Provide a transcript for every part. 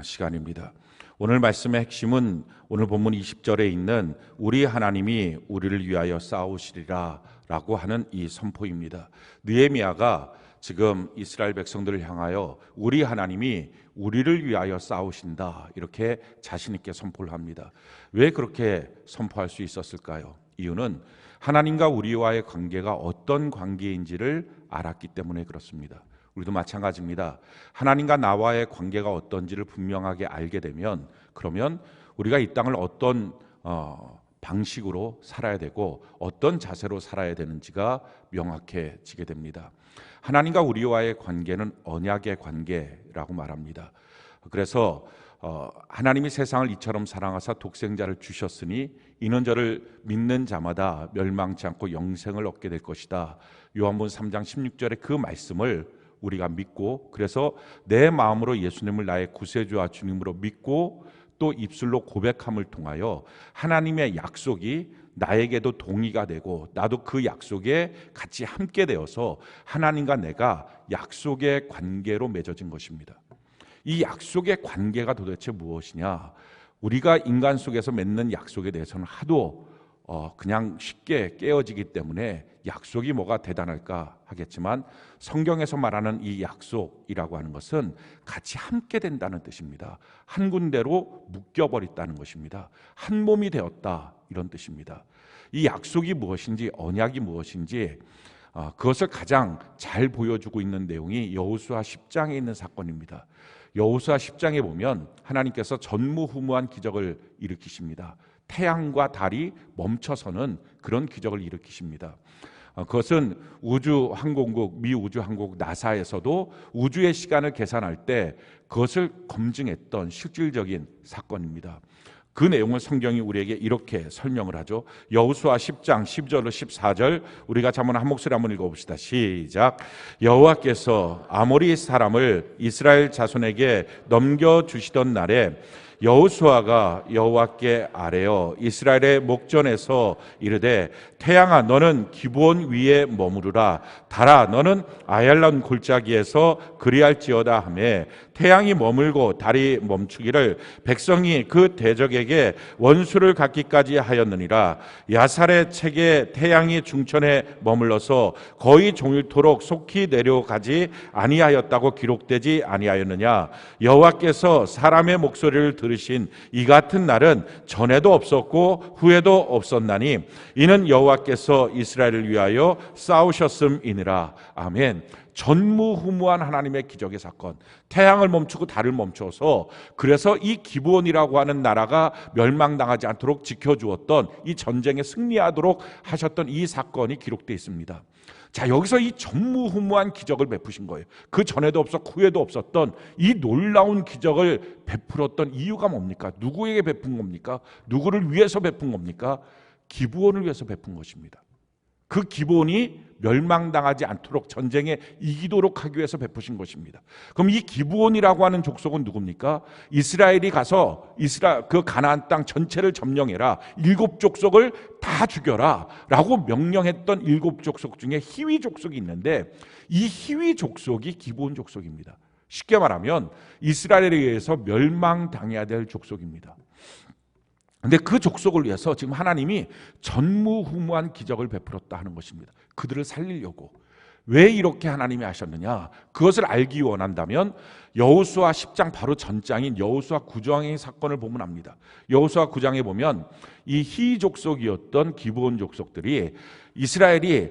시간입니다. 오늘 말씀의 핵심은 오늘 본문 20절에 있는 우리 하나님이 우리를 위하여 싸우시리라 라고 하는 이 선포입니다. 느헤미야가 지금 이스라엘 백성들을 향하여 우리 하나님이 우리를 위하여 싸우신다 이렇게 자신 있게 선포를 합니다. 왜 그렇게 선포할 수 있었을까요? 이유는 하나님과 우리와의 관계가 어떤 관계인지를 알았기 때문에 그렇습니다. 우리도 마찬가지입니다. 하나님과 나와의 관계가 어떤지를 분명하게 알게 되면 그러면 우리가 이 땅을 어떤 방식으로 살아야 되고 어떤 자세로 살아야 되는지가 명확해지게 됩니다. 하나님과 우리와의 관계는 언약의 관계라고 말합니다. 그래서 하나님이 세상을 이처럼 사랑하사 독생자를 주셨으니 이는 저를 믿는 자마다 멸망치 않고 영생을 얻게 될 것이다. 요한복음 3장 16절의 그 말씀을 우리가 믿고 그래서 내 마음으로 예수님을 나의 구세주와 주님으로 믿고 또 입술로 고백함을 통하여 하나님의 약속이 나에게도 동의가 되고 나도 그 약속에 같이 함께 되어서 하나님과 내가 약속의 관계로 맺어진 것입니다. 이 약속의 관계가 도대체 무엇이냐? 우리가 인간 속에서 맺는 약속에 대해서는 하도 그냥 쉽게 깨어지기 때문에 약속이 뭐가 대단할까 하겠지만 성경에서 말하는 이 약속이라고 하는 것은 같이 함께 된다는 뜻입니다. 한 군데로 묶여버렸다는 것입니다. 한 몸이 되었다 이런 뜻입니다. 이 약속이 무엇인지 언약이 무엇인지 그것을 가장 잘 보여주고 있는 내용이 여호수아 10장에 있는 사건입니다. 여호수아 10장에 보면 하나님께서 전무후무한 기적을 일으키십니다. 태양과 달이 멈춰서는 그런 기적을 일으키십니다. 그것은 우주항공국 미 우주항공국 나사에서도 우주의 시간을 계산할 때 그것을 검증했던 실질적인 사건입니다. 그 내용을 성경이 우리에게 이렇게 설명을 하죠. 여호수아 10장 10절로 14절 우리가 한번 한 목소리 한번 읽어봅시다. 시작. 여호와께서 아모리 사람을 이스라엘 자손에게 넘겨주시던 날에 여호수아가 여호와께 아뢰어 이스라엘의 목전에서 이르되 태양아 너는 기브온 위에 머무르라 달아 너는 아얄론 골짜기에서 그리할지어다 하매 태양이 머물고 달이 멈추기를 백성이 그 대적에게 원수를 갖기까지 하였느니라. 야살의 책에 태양이 중천에 머물러서 거의 종일토록 속히 내려가지 아니하였다고 기록되지 아니하였느냐. 여호와께서 사람의 목소리를 들으신 이 같은 날은 전에도 없었고 후에도 없었나니 이는 여호와께서 이스라엘을 위하여 싸우셨음이니라. 아멘. 전무후무한 하나님의 기적의 사건, 태양을 멈추고 달을 멈춰서 그래서 이 기브온이라고 하는 나라가 멸망당하지 않도록 지켜주었던 이 전쟁에 승리하도록 하셨던 이 사건이 기록되어 있습니다. 자, 여기서 이 전무후무한 기적을 베푸신 거예요. 그 전에도 없었고 후에도 없었던 이 놀라운 기적을 베풀었던 이유가 뭡니까? 누구에게 베푼 겁니까? 누구를 위해서 베푼 겁니까? 기브온을 위해서 베푼 것입니다. 그 기브온이 멸망당하지 않도록 전쟁에 이기도록 하기 위해서 베푸신 것입니다. 그럼 이 기브온이라고 하는 족속은 누굽니까? 이스라엘이 가서 그 가나안 땅 전체를 점령해라, 7족속을 다 죽여라 라고 명령했던 7족속 중에 히위 족속이 있는데 이 히위 족속이 기브온 족속입니다. 쉽게 말하면 이스라엘에 의해서 멸망당해야 될 족속입니다. 근데 그 족속을 위해서 지금 하나님이 전무후무한 기적을 베풀었다 하는 것입니다. 그들을 살리려고. 왜 이렇게 하나님이 하셨느냐? 그것을 알기 원한다면 여호수아 10장 바로 전장인 여호수아 9장의 사건을 보면 압니다. 여호수아 9장에 보면 이 히위 족속이었던 기브온 족속들이 이스라엘이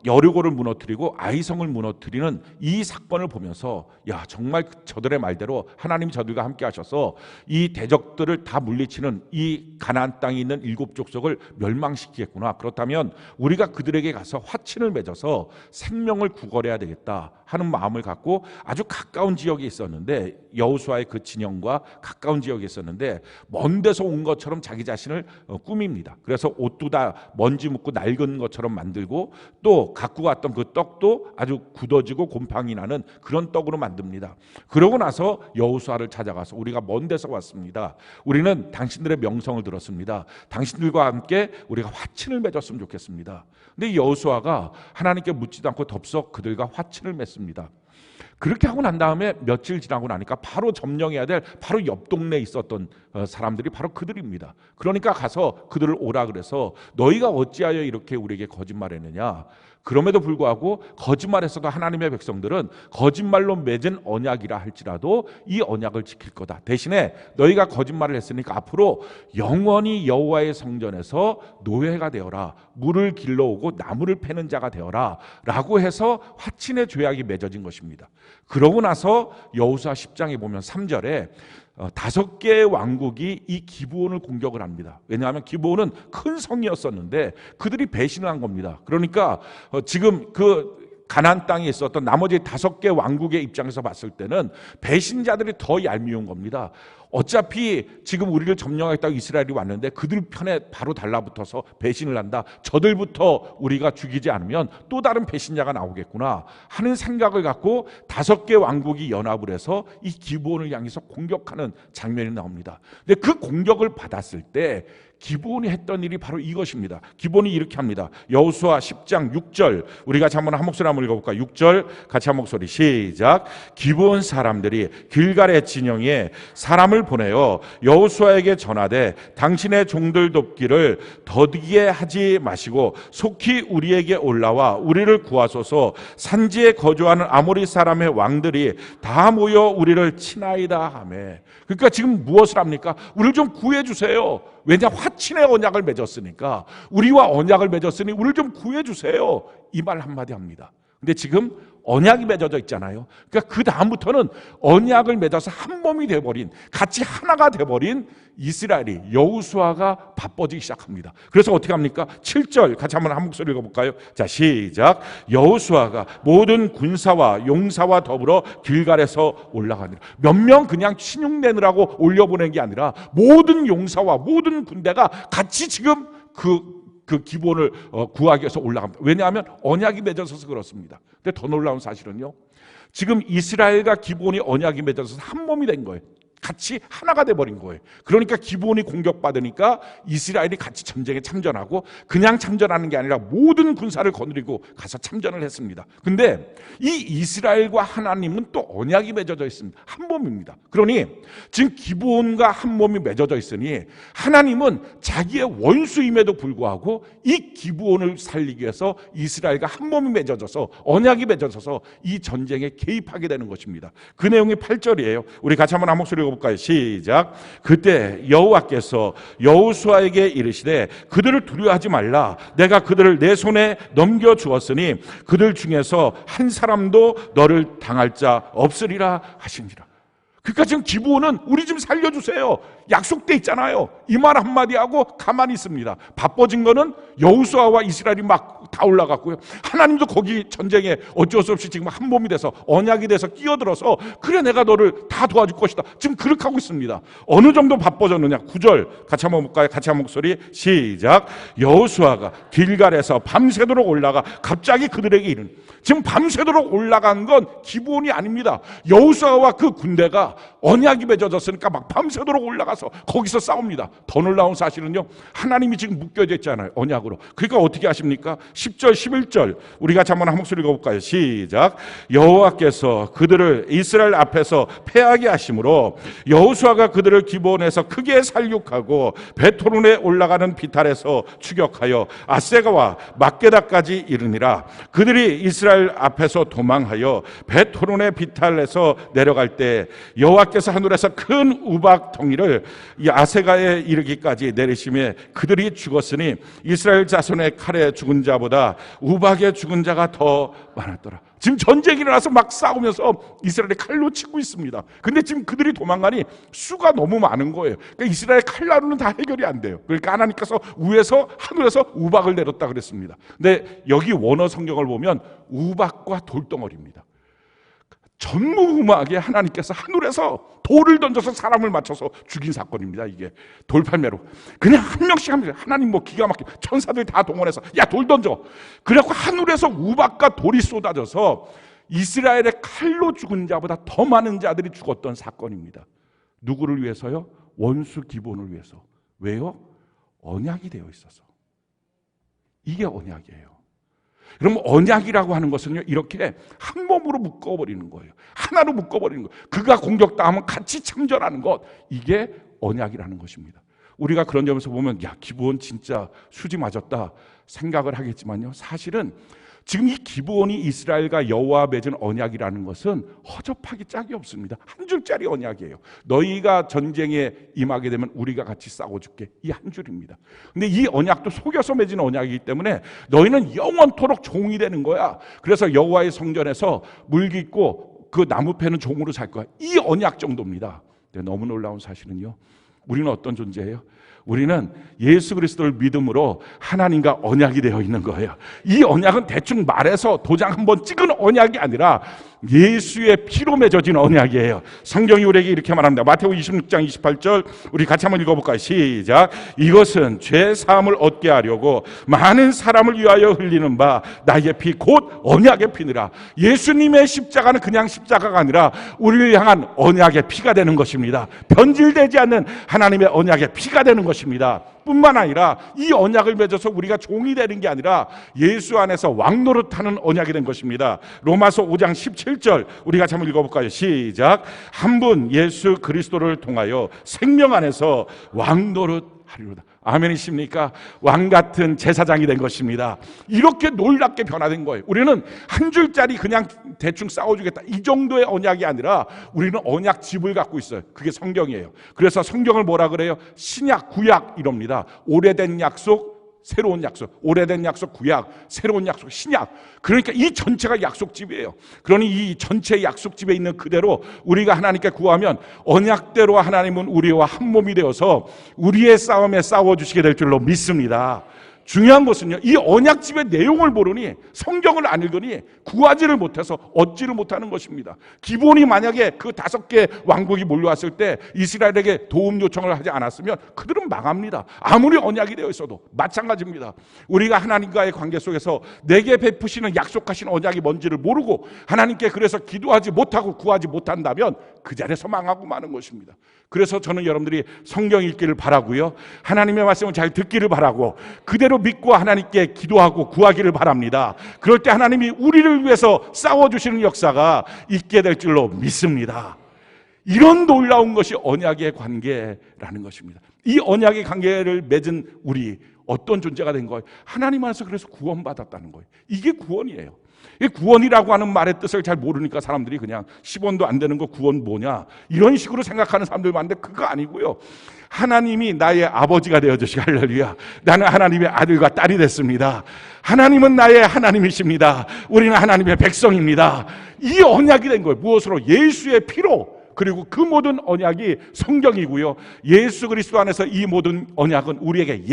여리고를 무너뜨리고 아이성을 무너뜨리는 이 사건을 보면서 야, 정말 저들의 말대로 하나님이 저들과 함께 하셔서 이 대적들을 다 물리치는 이 가나안 땅에 있는 7족속을 멸망시키겠구나. 그렇다면 우리가 그들에게 가서 화친을 맺어서 생명을 구걸해야 되겠다 하는 마음을 갖고 아주 가까운 지역에 있었는데 여호수아의 그 진영과 가까운 지역에 있었는데 먼 데서 온 것처럼 자기 자신을 꾸밉니다. 그래서 옷도 다 먼지 묻고 낡은 것처럼 만들고 또 갖고 왔던 그 떡도 아주 굳어지고 곰팡이 나는 그런 떡으로 만듭니다. 그러고 나서 여호수아를 찾아가서 우리가 먼 데서 왔습니다. 우리는 당신들의 명성을 들었습니다. 당신들과 함께 우리가 화친을 맺었으면 좋겠습니다. 근데 여호수아가 하나님께 묻지도 않고 덥석 그들과 화친을 맺습니다. 그렇게 하고 난 다음에 며칠 지나고 나니까 바로 점령해야 될 바로 옆 동네에 있었던 사람들이 바로 그들입니다. 그러니까 가서 그들을 오라 그래서 너희가 어찌하여 이렇게 우리에게 거짓말했느냐. 그럼에도 불구하고 거짓말했어도 하나님의 백성들은 거짓말로 맺은 언약이라 할지라도 이 언약을 지킬 거다. 대신에 너희가 거짓말을 했으니까 앞으로 영원히 여호와의 성전에서 노예가 되어라. 물을 길러오고 나무를 패는 자가 되어라. 라고 해서 화친의 조약이 맺어진 것입니다. 그러고 나서 여호수아 10장에 보면 3절에 5개의 왕국이 이 기브온을 공격을 합니다. 왜냐하면 기브온은 큰 성이었었는데 그들이 배신을 한 겁니다. 그러니까 지금 그 가나안 땅에 있었던 나머지 5개 왕국의 입장에서 봤을 때는 배신자들이 더 얄미운 겁니다. 어차피 지금 우리를 점령하겠다고 이스라엘이 왔는데 그들 편에 바로 달라붙어서 배신을 한다. 저들부터 우리가 죽이지 않으면 또 다른 배신자가 나오겠구나 하는 생각을 갖고 5개 왕국이 연합을 해서 이 기브온을 향해서 공격하는 장면이 나옵니다. 근데 그 공격을 받았을 때 기브온이 했던 일이 바로 이것입니다. 기브온이 이렇게 합니다. 여호수아 10장 6절 우리 같이 한번 한 목소리 한번 읽어볼까요? 6절 같이 한 목소리 시작. 기브온 사람들이 길갈의 진영에 사람을 보내어 여호수아에게 전하되 당신의 종들 돕기를 더디게 하지 마시고 속히 우리에게 올라와 우리를 구하소서. 산지에 거주하는 아모리 사람의 왕들이 다 모여 우리를 치나이다 하매. 그러니까 지금 무엇을 합니까? 우리를 좀 구해주세요. 왜냐 화친의 언약을 맺었으니까 우리와 언약을 맺었으니 우리를 좀 구해주세요. 이 말 한마디 합니다. 근데 지금 언약이 맺어져 있잖아요. 그러니까 그 다음부터는 언약을 맺어서 한 몸이 돼버린 같이 하나가 돼버린 이스라엘이 여호수아가 바빠지기 시작합니다. 그래서 어떻게 합니까? 7절 같이 한번 한 목소리 읽어볼까요? 자 시작. 여호수아가 모든 군사와 용사와 더불어 길갈에서 올라가니라. 몇 명 그냥 신용내느라고 올려보낸 게 아니라 모든 용사와 모든 군대가 같이 지금 그 기본을 구하기 위해서 올라갑니다. 왜냐하면 언약이 맺어져서 그렇습니다. 근데 더 놀라운 사실은요, 지금 이스라엘과 기본이 언약이 맺어져서 한 몸이 된 거예요. 같이 하나가 돼버린 거예요. 그러니까 기본이 공격받으니까 이스라엘이 같이 전쟁에 참전하고 그냥 참전하는 게 아니라 모든 군사를 거느리고 가서 참전을 했습니다. 근데 이 이스라엘과 하나님은 또 언약이 맺어져 있습니다. 한 몸입니다. 그러니 지금 기본과 한 몸이 맺어져 있으니 하나님은 자기의 원수임에도 불구하고 이 기브온을 살리기 위해서 이스라엘과 한 몸이 맺어져서 언약이 맺어져서 이 전쟁에 개입하게 되는 것입니다. 그 내용이 8절이에요. 우리 같이 한번 한 목소리 볼까요? 시작. 그때 여호와께서 여호수아에게 이르시되 그들을 두려워하지 말라. 내가 그들을 내 손에 넘겨 주었으니 그들 중에서 한 사람도 너를 당할 자 없으리라 하시니라. 그러니까 지금 기브온은 우리 좀 살려주세요. 약속돼 있잖아요. 이 말 한마디 하고 가만히 있습니다. 바빠진 거는 여호수아와 이스라엘이 막 다 올라갔고요. 하나님도 거기 전쟁에 어쩔 수 없이 지금 한 몸이 돼서 언약이 돼서 끼어들어서 그래 내가 너를 다 도와줄 것이다. 지금 그렇게 하고 있습니다. 어느 정도 바빠졌느냐. 9절 같이 한번 볼까요? 같이 한 목소리 시작. 여호수아가 길갈에서 밤새도록 올라가 갑자기 그들에게 이르니. 지금 밤새도록 올라간 건 기브온이 아닙니다. 여호수아와 그 군대가 언약이 맺어졌으니까 막 밤새도록 올라가서 거기서 싸웁니다. 더 놀라운 사실은요, 하나님이 지금 묶여져 있잖아요. 언약으로. 그러니까 어떻게 하십니까? 10절 11절 우리 같이 한번 한 목소리 읽어볼까요? 시작. 여호와께서 그들을 이스라엘 앞에서 패하게 하심으로 여호수아가 그들을 기브온에서 크게 살육하고 베토론에 올라가는 비탈에서 추격하여 아세가와 막게다까지 이르니라. 그들이 이스라엘 앞에서 도망하여 베토론의 비탈에서 내려갈 때 여호와께서 하늘에서 큰 우박 덩이를 이 아세가에 이르기까지 내리심에 그들이 죽었으니 이스라엘 자손의 칼에 죽은 자보다 우박에 죽은 자가 더 많았더라. 지금 전쟁이 일어나서 막 싸우면서 이스라엘이 칼로 치고 있습니다. 근데 지금 그들이 도망가니 수가 너무 많은 거예요. 그러니까 이스라엘 칼날로는 다 해결이 안 돼요. 그러니까 하나님께서 위에서 하늘에서 우박을 내렸다 그랬습니다. 근데 여기 원어 성경을 보면 우박과 돌덩어리입니다. 전무후무하게 하나님께서 하늘에서 돌을 던져서 사람을 맞춰서 죽인 사건입니다. 이게 돌팔매로 그냥 한 명씩 합니다. 하나님 뭐 기가 막히게 천사들 다 동원해서 야 돌 던져. 그래갖고 하늘에서 우박과 돌이 쏟아져서 이스라엘의 칼로 죽은 자보다 더 많은 자들이 죽었던 사건입니다. 누구를 위해서요? 원수 기본을 위해서. 왜요? 언약이 되어 있어서. 이게 언약이에요. 그럼 언약이라고 하는 것은요, 이렇게 한 몸으로 묶어버리는 거예요. 하나로 묶어버리는 거예요. 그가 공격당하면 같이 참전하는 것, 이게 언약이라는 것입니다. 우리가 그런 점에서 보면 야, 기브온 진짜 수지 맞았다 생각을 하겠지만요, 사실은 지금 이 기브온이 이스라엘과 여호와 맺은 언약이라는 것은 허접하기 짝이 없습니다. 한 줄짜리 언약이에요. 너희가 전쟁에 임하게 되면 우리가 같이 싸워줄게, 이 한 줄입니다. 근데 이 언약도 속여서 맺은 언약이기 때문에 너희는 영원토록 종이 되는 거야. 그래서 여호와의 성전에서 물 깃고 그 나무 패는 종으로 살 거야, 이 언약 정도입니다. 근데 너무 놀라운 사실은요, 우리는 어떤 존재예요? 우리는 예수 그리스도를 믿음으로 하나님과 언약이 되어 있는 거예요. 이 언약은 대충 말해서 도장 한번 찍은 언약이 아니라 예수의 피로 맺어진 언약이에요. 성경이 우리에게 이렇게 말합니다. 마태복음 26장 28절 우리 같이 한번 읽어볼까요? 시작. 이것은 죄 사함을 얻게 하려고 많은 사람을 위하여 흘리는 바 나의 피 곧 언약의 피니라. 예수님의 십자가는 그냥 십자가가 아니라 우리를 향한 언약의 피가 되는 것입니다. 변질되지 않는 하나님의 언약의 피가 되는 것입니다. 뿐만 아니라 이 언약을 맺어서 우리가 종이 되는 게 아니라 예수 안에서 왕노릇하는 언약이 된 것입니다. 로마서 5장 17절 우리 같이 한번 읽어볼까요? 시작. 한 분 예수 그리스도를 통하여 생명 안에서 왕노릇하리로다. 아멘이십니까? 왕 같은 제사장이 된 것입니다. 이렇게 놀랍게 변화된 거예요. 우리는 한 줄짜리 그냥 대충 싸워주겠다, 이 정도의 언약이 아니라 우리는 언약집을 갖고 있어요. 그게 성경이에요. 그래서 성경을 뭐라 그래요? 신약, 구약 이럽니다. 오래된 약속, 새로운 약속, 오래된 약속, 구약, 새로운 약속, 신약. 그러니까 이 전체가 약속집이에요. 그러니 이 전체 약속집에 있는 그대로 우리가 하나님께 구하면 언약대로 하나님은 우리와 한 몸이 되어서 우리의 싸움에 싸워주시게 될 줄로 믿습니다. 중요한 것은요, 이 언약집의 내용을 모르니, 성경을 안 읽으니 구하지를 못해서 얻지를 못하는 것입니다. 기본이 만약에 그 5개 왕국이 몰려왔을 때 이스라엘에게 도움 요청을 하지 않았으면 그들은 망합니다. 아무리 언약이 되어 있어도 마찬가지입니다. 우리가 하나님과의 관계 속에서 내게 베푸시는 약속하신 언약이 뭔지를 모르고 하나님께 그래서 기도하지 못하고 구하지 못한다면 그 자리에서 망하고 마는 것입니다. 그래서 저는 여러분들이 성경 읽기를 바라고요, 하나님의 말씀을 잘 듣기를 바라고 그대로 믿고 하나님께 기도하고 구하기를 바랍니다. 그럴 때 하나님이 우리를 위해서 싸워주시는 역사가 있게 될 줄로 믿습니다. 이런 놀라운 것이 언약의 관계라는 것입니다. 이 언약의 관계를 맺은 우리 어떤 존재가 된 거예요? 하나님 안에서 그래서 구원받았다는 거예요. 이게 구원이에요. 이 구원이라고 하는 말의 뜻을 잘 모르니까 사람들이 그냥 10원도 안 되는 거 구원 뭐냐 이런 식으로 생각하는 사람들 많은데 그거 아니고요. 하나님이 나의 아버지가 되어주시고, 할렐루야, 나는 하나님의 아들과 딸이 됐습니다. 하나님은 나의 하나님이십니다. 우리는 하나님의 백성입니다. 이 언약이 된 거예요. 무엇으로? 예수의 피로. 그리고 그 모든 언약이 성경이고요, 예수 그리스도 안에서 이 모든 언약은 우리에게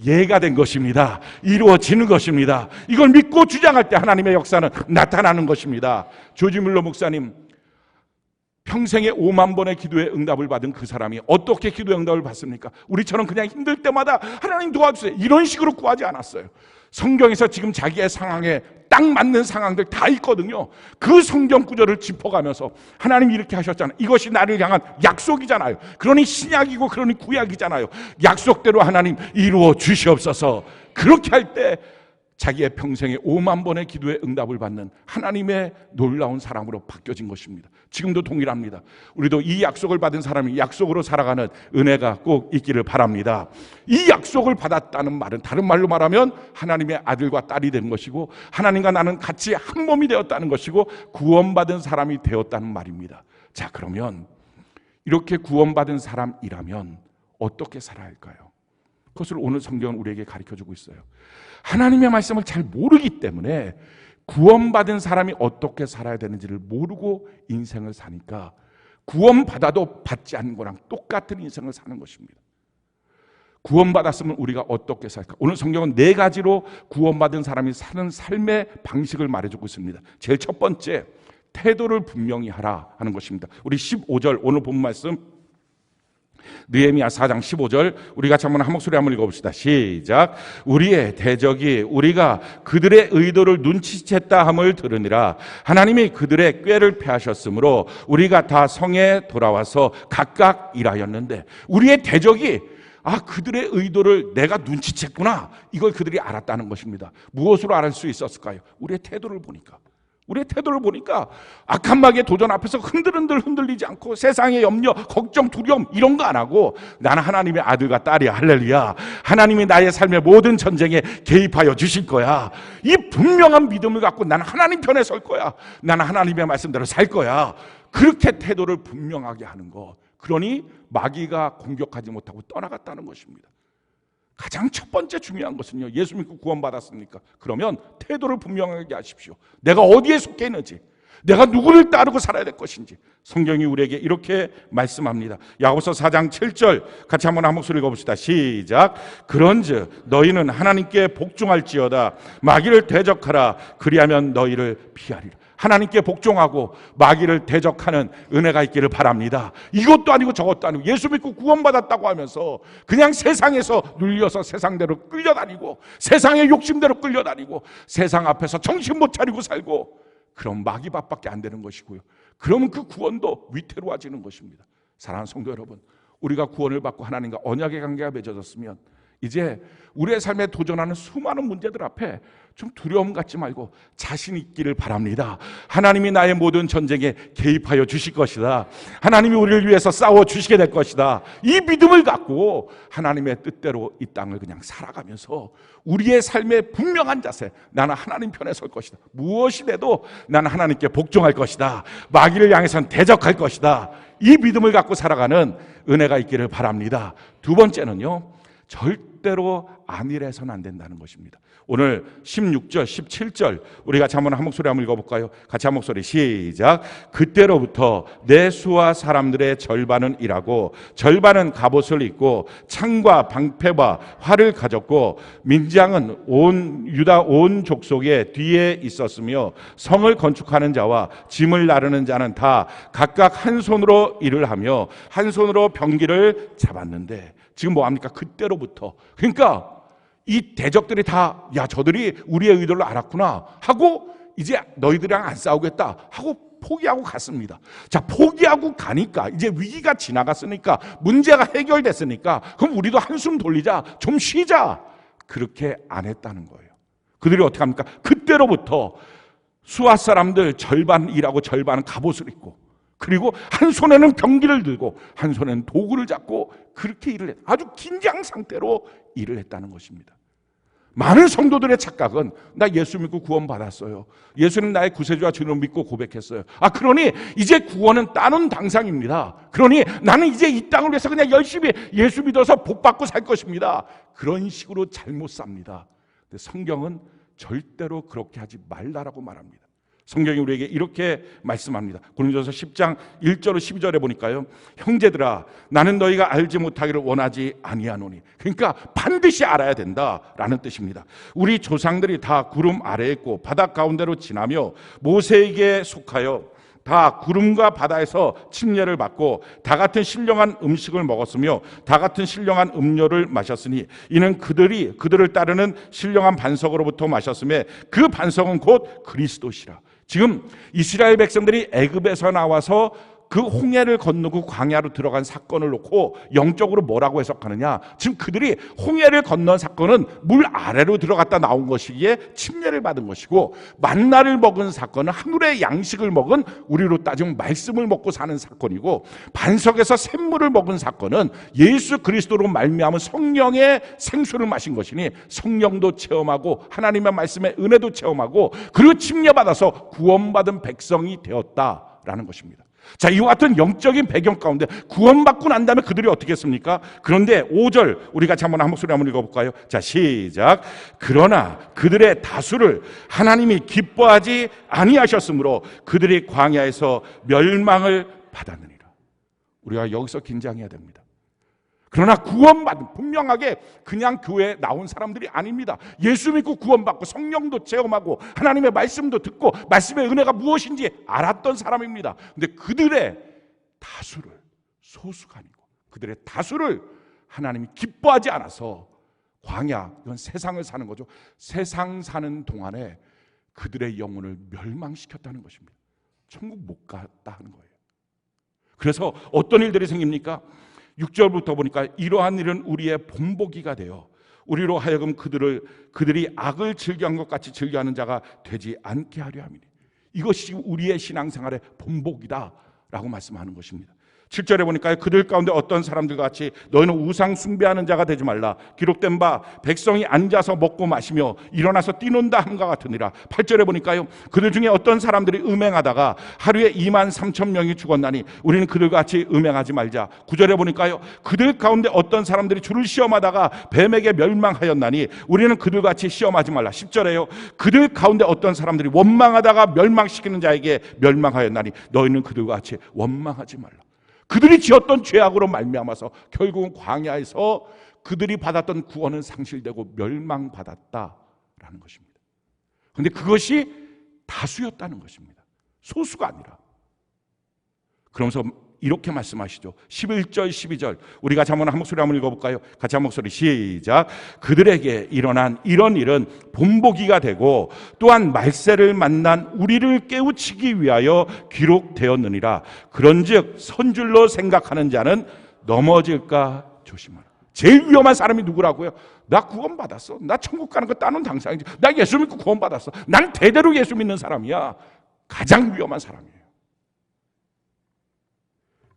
예가 된 것입니다. 이루어지는 것입니다. 이걸 믿고 주장할 때 하나님의 역사는 나타나는 것입니다. 조지 뮬러 목사님, 평생에 5만 번의 기도의 응답을 받은 그 사람이 어떻게 기도의 응답을 받습니까? 우리처럼 그냥 힘들 때마다 하나님 도와주세요 이런 식으로 구하지 않았어요. 성경에서 지금 자기의 상황에 딱 맞는 상황들 다 있거든요. 그 성경 구절을 짚어가면서 하나님이 이렇게 하셨잖아요. 이것이 나를 향한 약속이잖아요. 그러니 신약이고 그러니 구약이잖아요. 약속대로 하나님 이루어 주시옵소서. 그렇게 할 때 자기의 평생에 5만 번의 기도의 응답을 받는 하나님의 놀라운 사람으로 바뀌어진 것입니다. 지금도 동일합니다. 우리도 이 약속을 받은 사람이 약속으로 살아가는 은혜가 꼭 있기를 바랍니다. 이 약속을 받았다는 말은 다른 말로 말하면 하나님의 아들과 딸이 된 것이고 하나님과 나는 같이 한 몸이 되었다는 것이고 구원받은 사람이 되었다는 말입니다. 자, 그러면 이렇게 구원받은 사람이라면 어떻게 살아야 할까요? 그것을 오늘 성경은 우리에게 가르쳐주고 있어요. 하나님의 말씀을 잘 모르기 때문에 구원받은 사람이 어떻게 살아야 되는지를 모르고 인생을 사니까 구원받아도 받지 않는 거랑 똑같은 인생을 사는 것입니다. 구원받았으면 우리가 어떻게 살까? 오늘 성경은 4가지로 구원받은 사람이 사는 삶의 방식을 말해주고 있습니다. 제일 첫 번째, 태도를 분명히 하라 하는 것입니다. 우리 15절 오늘 본 말씀 느헤미야 4장 15절 우리 같이 한번 한 목소리 한번 읽어봅시다. 시작. 우리의 대적이 우리가 그들의 의도를 눈치챘다 함을 들으니라. 하나님이 그들의 꾀를 패하셨으므로 우리가 다 성에 돌아와서 각각 일하였는데, 우리의 대적이 그들의 의도를 내가 눈치챘구나, 이걸 그들이 알았다는 것입니다. 무엇으로 알 수 있었을까요? 우리의 태도를 보니까. 악한 마귀의 도전 앞에서 흔들리지 않고 세상의 염려, 걱정, 두려움 이런 거 안 하고, 나는 하나님의 아들과 딸이야, 할렐루야, 하나님이 나의 삶의 모든 전쟁에 개입하여 주실 거야, 이 분명한 믿음을 갖고 나는 하나님 편에 설 거야, 나는 하나님의 말씀대로 살 거야, 그렇게 태도를 분명하게 하는 것. 그러니 마귀가 공격하지 못하고 떠나갔다는 것입니다. 가장 첫 번째 중요한 것은요, 예수 믿고 구원받았습니까? 그러면 태도를 분명하게 하십시오. 내가 어디에 속해 있는지, 내가 누구를 따르고 살아야 될 것인지 성경이 우리에게 이렇게 말씀합니다. 야고보서 4장 7절 같이 한번 한 목소리 읽어봅시다. 시작. 그런즉 너희는 하나님께 복종할지어다. 마귀를 대적하라. 그리하면 너희를 피하리라. 하나님께 복종하고 마귀를 대적하는 은혜가 있기를 바랍니다. 이것도 아니고 저것도 아니고 예수 믿고 구원받았다고 하면서 그냥 세상에서 눌려서 세상대로 끌려다니고 세상의 욕심대로 끌려다니고 세상 앞에서 정신 못 차리고 살고, 그럼 마귀밥밖에 안 되는 것이고요. 그러면 그 구원도 위태로워지는 것입니다. 사랑하는 성도 여러분, 우리가 구원을 받고 하나님과 언약의 관계가 맺어졌으면 이제 우리의 삶에 도전하는 수많은 문제들 앞에 좀 두려움 갖지 말고 자신 있기를 바랍니다. 하나님이 나의 모든 전쟁에 개입하여 주실 것이다. 하나님이 우리를 위해서 싸워 주시게 될 것이다. 이 믿음을 갖고 하나님의 뜻대로 이 땅을 그냥 살아가면서 우리의 삶의 분명한 자세, 나는 하나님 편에 설 것이다. 무엇이 돼도 나는 하나님께 복종할 것이다. 마귀를 향해서는 대적할 것이다. 이 믿음을 갖고 살아가는 은혜가 있기를 바랍니다. 두 번째는요, 절대로 안일해서는 안 된다는 것입니다. 오늘 16절, 17절 우리 같이 한번 한 목소리 한번 읽어볼까요? 같이 한 목소리 시작. 그때로부터 내 수와 사람들의 절반은 일하고 절반은 갑옷을 입고 창과 방패와 활을 가졌고, 민장은 온 유다 온 족속의 뒤에 있었으며 성을 건축하는 자와 짐을 나르는 자는 다 각각 한 손으로 일을 하며 한 손으로 병기를 잡았는데, 지금 뭐합니까? 그때로부터. 그러니까 이 대적들이 다, 야, 저들이 우리의 의도를 알았구나 하고 이제 너희들이랑 안 싸우겠다 하고 포기하고 갔습니다. 자, 포기하고 가니까 이제 위기가 지나갔으니까, 문제가 해결됐으니까, 그럼 우리도 한숨 돌리자, 좀 쉬자, 그렇게 안 했다는 거예요. 그들이 어떻게 합니까? 그때로부터 수아 사람들 절반 일하고 절반은 갑옷을 입고, 그리고 한 손에는 병기를 들고 한 손에는 도구를 잡고 그렇게 일을 했다. 아주 긴장 상태로 일을 했다는 것입니다. 많은 성도들의 착각은, 나 예수 믿고 구원받았어요, 예수님 나의 구세주와 주를 믿고 고백했어요, 그러니 이제 구원은 따놓은 당상입니다, 그러니 나는 이제 이 땅을 위해서 그냥 열심히 예수 믿어서 복 받고 살 것입니다, 그런 식으로 잘못 삽니다. 근데 성경은 절대로 그렇게 하지 말라라고 말합니다. 성경이 우리에게 이렇게 말씀합니다. 고린도서 10장 1절로 12절에 보니까요, 형제들아, 나는 너희가 알지 못하기를 원하지 아니하노니, 그러니까 반드시 알아야 된다라는 뜻입니다. 우리 조상들이 다 구름 아래에 있고 바다 가운데로 지나며 모세에게 속하여 다 구름과 바다에서 침례를 받고 다 같은 신령한 음식을 먹었으며 다 같은 신령한 음료를 마셨으니, 이는 그들을 따르는 신령한 반석으로부터 마셨으며 그 반석은 곧 그리스도시라. 지금 이스라엘 백성들이 애굽에서 나와서 그 홍해를 건너고 광야로 들어간 사건을 놓고 영적으로 뭐라고 해석하느냐, 지금 그들이 홍해를 건넌 사건은 물 아래로 들어갔다 나온 것이기에 침례를 받은 것이고, 만나를 먹은 사건은 하늘의 양식을 먹은, 우리로 따지면 말씀을 먹고 사는 사건이고, 반석에서 샘물을 먹은 사건은 예수 그리스도로 말미암은 성령의 생수를 마신 것이니 성령도 체험하고 하나님의 말씀의 은혜도 체험하고, 그리고 침례받아서 구원받은 백성이 되었다라는 것입니다. 자, 이와 같은 영적인 배경 가운데 구원받고 난 다음에 그들이 어떻게 했습니까? 그런데 5절 우리 같이 한번 한 목소리 한번 읽어볼까요? 자, 시작. 그러나 그들의 다수를 하나님이 기뻐하지 아니하셨으므로 그들이 광야에서 멸망을 받았느니라. 우리가 여기서 긴장해야 됩니다. 그러나 구원받은, 분명하게 그냥 교회에 나온 사람들이 아닙니다. 예수 믿고 구원받고 성령도 체험하고 하나님의 말씀도 듣고 말씀의 은혜가 무엇인지 알았던 사람입니다. 근데 그들의 다수를, 소수가 아니고 그들의 다수를 하나님이 기뻐하지 않아서, 광야, 이건 세상을 사는 거죠, 세상 사는 동안에 그들의 영혼을 멸망시켰다는 것입니다. 천국 못 갔다 하는 거예요. 그래서 어떤 일들이 생깁니까? 6절부터 보니까 이러한 일은 우리의 본보기가 되어 우리로 하여금 그들이 악을 즐겨한 것 같이 즐겨하는 자가 되지 않게 하려 함이니 이것이 우리의 신앙생활의 본보기다라고 말씀하는 것입니다. 7절에 보니까 그들 가운데 어떤 사람들과 같이 너희는 우상 숭배하는 자가 되지 말라. 기록된 바 백성이 앉아서 먹고 마시며 일어나서 뛰논다 함과 같으니라. 8절에 보니까요 그들 중에 어떤 사람들이 음행하다가 하루에 23,000명이 죽었나니 우리는 그들과 같이 음행하지 말자. 9절에 보니까요 그들 가운데 어떤 사람들이 주를 시험하다가 뱀에게 멸망하였나니 우리는 그들과 같이 시험하지 말라. 10절에요 그들 가운데 어떤 사람들이 원망하다가 멸망시키는 자에게 멸망하였나니 너희는 그들과 같이 원망하지 말라. 그들이 지었던 죄악으로 말미암아서 결국은 광야에서 그들이 받았던 구원은 상실되고 멸망받았다라는 것입니다. 그런데 그것이 다수였다는 것입니다. 소수가 아니라. 그러면서 이렇게 말씀하시죠. 11절 12절 우리 같이 한번 한 목소리 한번 읽어볼까요? 같이 한 목소리 시작. 그들에게 일어난 이런 일은 본보기가 되고 또한 말세를 만난 우리를 깨우치기 위하여 기록되었느니라. 그런즉 선줄로 생각하는 자는 넘어질까 조심하라. 제일 위험한 사람이 누구라고요? 나 구원받았어. 나 천국 가는 거 따놓은 당상이지. 나 예수 믿고 구원받았어. 난 대대로 예수 믿는 사람이야. 가장 위험한 사람이에요.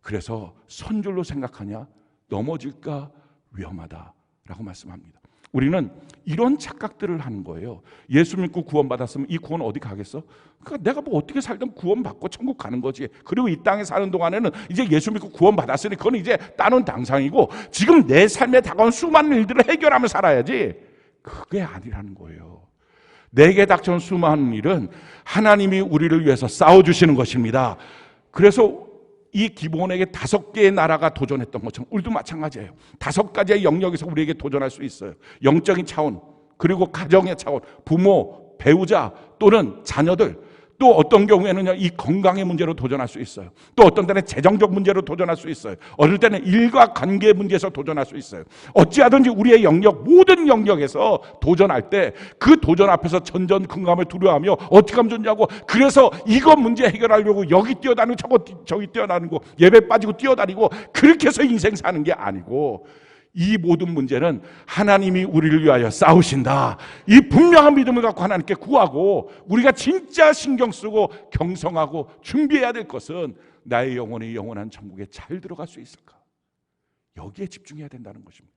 그래서 선줄로 생각하냐 넘어질까 위험하다라고 말씀합니다. 우리는 이런 착각들을 하는 거예요. 예수 믿고 구원받았으면 이 구원 어디 가겠어? 그러니까 내가 뭐 어떻게 살든 구원받고 천국 가는 거지. 그리고 이 땅에 사는 동안에는 이제 예수 믿고 구원받았으니 그건 이제 따놓은 당상이고 지금 내 삶에 다가온 수많은 일들을 해결하며 살아야지. 그게 아니라는 거예요. 내게 닥쳐온 수많은 일은 하나님이 우리를 위해서 싸워주시는 것입니다. 그래서 이 기본에게 5개의 나라가 도전했던 것처럼 우리도 마찬가지예요. 5가지의 영역에서 우리에게 도전할 수 있어요. 영적인 차원, 그리고 가정의 차원, 부모, 배우자 또는 자녀들, 또 어떤 경우에는 이 건강의 문제로 도전할 수 있어요. 또 어떤 때는 재정적 문제로 도전할 수 있어요. 어떨 때는 일과 관계 문제에서 도전할 수 있어요. 어찌하든지 우리의 영역, 모든 영역에서 도전할 때 그 도전 앞에서 전전긍긍을 두려워하며 어떻게 하면 좋냐고, 그래서 이거 문제 해결하려고 여기 뛰어다니고 저기 뛰어다니고 예배 빠지고 뛰어다니고 그렇게 해서 인생 사는 게 아니고, 이 모든 문제는 하나님이 우리를 위하여 싸우신다, 이 분명한 믿음을 갖고 하나님께 구하고 우리가 진짜 신경 쓰고 경성하고 준비해야 될 것은 나의 영혼이 영원한 천국에 잘 들어갈 수 있을까, 여기에 집중해야 된다는 것입니다.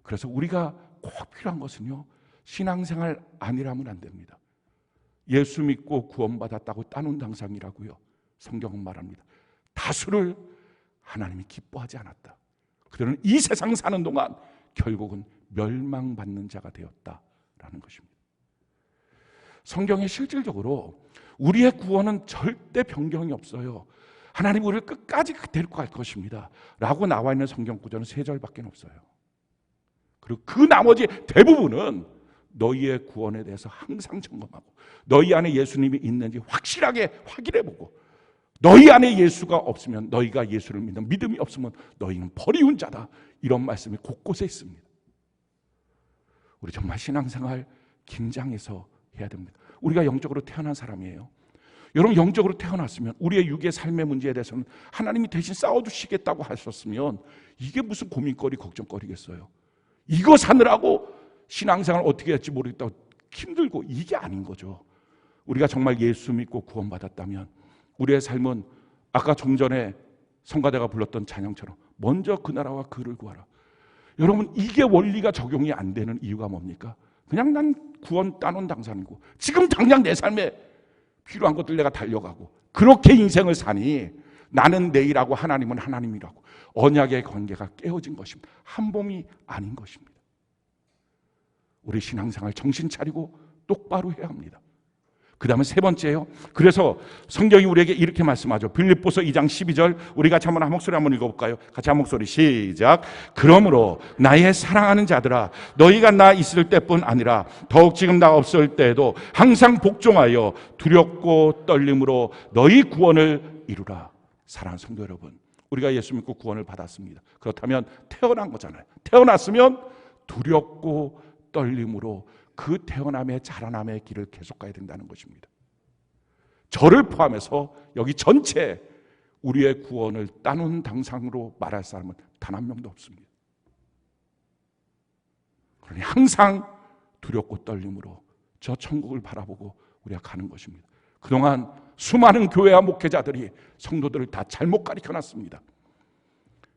그래서 우리가 꼭 필요한 것은요, 신앙생활 아니라면 안 됩니다. 예수 믿고 구원받았다고 따놓은 당상이라고요, 성경은 말합니다. 다수를 하나님이 기뻐하지 않았다. 그들은 이 세상 사는 동안 결국은 멸망받는 자가 되었다라는 것입니다. 성경에 실질적으로 우리의 구원은 절대 변경이 없어요. 하나님 우리를 끝까지 데리고 갈 것입니다 라고 나와 있는 성경 구절은 3절밖에 없어요. 그리고 그 나머지 대부분은 너희의 구원에 대해서 항상 점검하고 너희 안에 예수님이 있는지 확실하게 확인해보고, 너희 안에 예수가 없으면, 너희가 예수를 믿는 믿음이 없으면 너희는 버리운 자다, 이런 말씀이 곳곳에 있습니다. 우리 정말 신앙생활 긴장해서 해야 됩니다. 우리가 영적으로 태어난 사람이에요. 여러분, 영적으로 태어났으면 우리의 육의 삶의 문제에 대해서는 하나님이 대신 싸워주시겠다고 하셨으면 이게 무슨 고민거리 걱정거리겠어요. 이거 사느라고 신앙생활 어떻게 할지 모르겠다고 힘들고, 이게 아닌 거죠. 우리가 정말 예수 믿고 구원받았다면 우리의 삶은 아까 좀 전에 성가대가 불렀던 찬양처럼 먼저 그 나라와 그를 구하라. 여러분, 이게 원리가 적용이 안 되는 이유가 뭡니까? 그냥 난 구원 따놓은 당사이고 지금 당장 내 삶에 필요한 것들 내가 달려가고 그렇게 인생을 사니, 나는 내일하고 하나님은 하나님이라고 언약의 관계가 깨어진 것입니다. 한 몸이 아닌 것입니다. 우리 신앙생활 정신 차리고 똑바로 해야 합니다. 그 다음에 3번째요. 그래서 성경이 우리에게 이렇게 말씀하죠. 빌립보서 2장 12절 우리 같이 한번 한 목소리 한번 읽어볼까요? 같이 한 목소리 시작. 그러므로 나의 사랑하는 자들아, 너희가 나 있을 때뿐 아니라 더욱 지금 나 없을 때에도 항상 복종하여 두렵고 떨림으로 너희 구원을 이루라. 사랑하는 성도 여러분, 우리가 예수 믿고 구원을 받았습니다. 그렇다면 태어난 거잖아요. 태어났으면 두렵고 떨림으로 그 태어남의 자라남의 길을 계속 가야 된다는 것입니다. 저를 포함해서 여기 전체 우리의 구원을 따놓은 당상으로 말할 사람은 단 한 명도 없습니다. 그러니 항상 두렵고 떨림으로 저 천국을 바라보고 우리가 가는 것입니다. 그동안 수많은 교회와 목회자들이 성도들을 다 잘못 가르쳐놨습니다.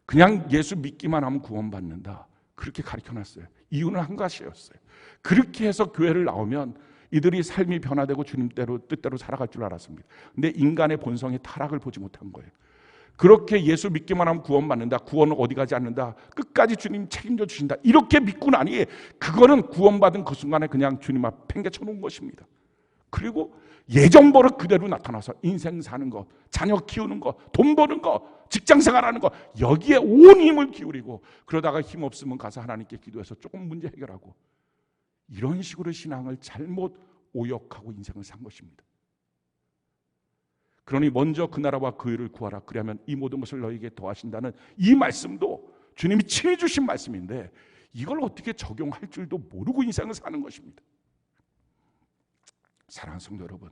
그냥 예수 믿기만 하면 구원받는다, 그렇게 가르쳐놨어요. 이유는 한 가지였어요. 그렇게 해서 교회를 나오면 이들이 삶이 변화되고 주님 뜻대로 살아갈 줄 알았습니다. 근데 인간의 본성의 타락을 보지 못한 거예요. 그렇게 예수 믿기만 하면 구원받는다, 구원은 어디 가지 않는다, 끝까지 주님 책임져 주신다, 이렇게 믿고 나니 그거는 구원받은 그 순간에 그냥 주님 앞 팽개쳐 놓은 것입니다. 그리고 예전 버릇 그대로 나타나서 인생 사는 것, 자녀 키우는 것, 돈 버는 것, 직장 생활하는 것, 여기에 온 힘을 기울이고, 그러다가 힘 없으면 가서 하나님께 기도해서 조금 문제 해결하고, 이런 식으로 신앙을 잘못 오역하고 인생을 산 것입니다. 그러니 먼저 그 나라와 그 의를 구하라, 그러면 이 모든 것을 너에게 더하신다는 이 말씀도 주님이 친히 주신 말씀인데, 이걸 어떻게 적용할 줄도 모르고 인생을 사는 것입니다. 사랑하는 성도 여러분,